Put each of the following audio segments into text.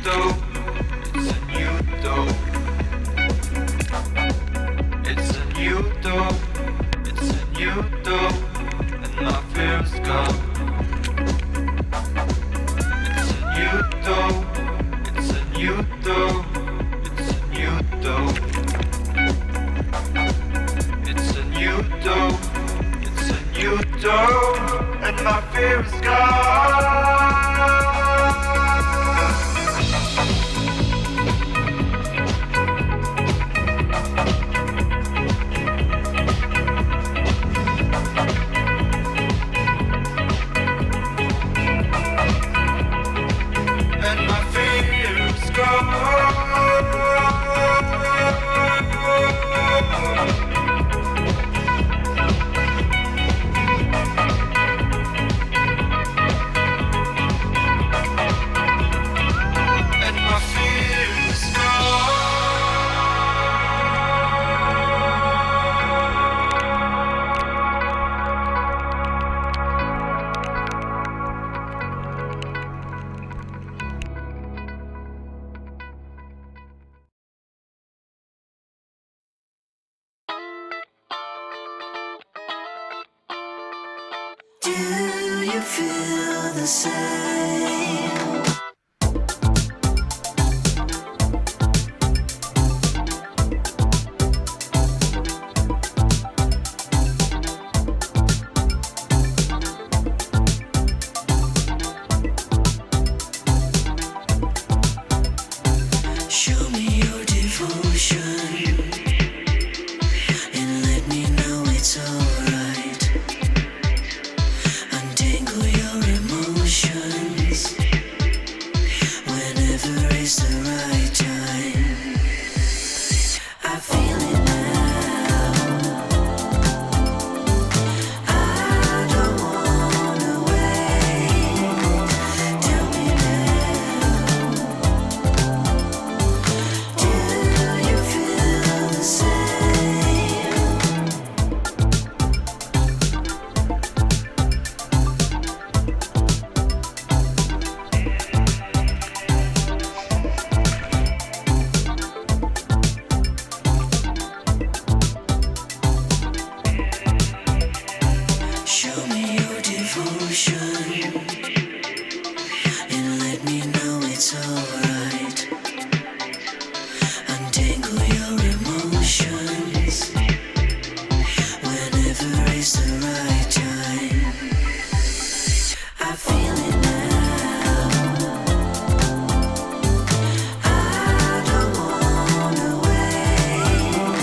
dope. It's a new dope. It's a new dope. It's a new dope. And my fear's gone. It's a new dope. It's a new dope. It's a new dope. It's a new dope. It's a new dope. And my fear is gone. Do you feel the same? Show me your devotion and let me know it's alright. Untangle your emotions whenever is the right time. I feel it now. I don't wanna wait. Tell me now. Do you feel the same? Show me your devotion and let me know it's alright. Untangle your emotions whenever is the right time. I feel it now. I don't wanna wait.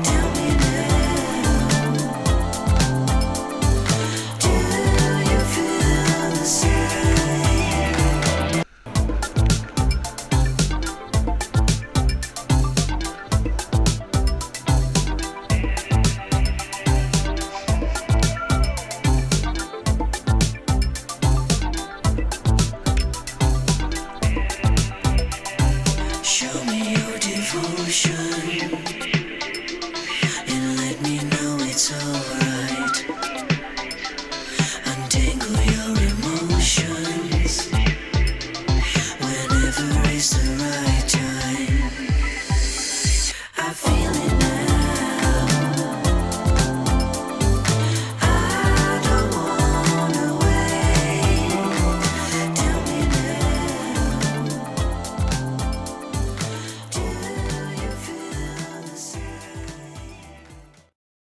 Tell me now. Do you feel the same? Show me your devotion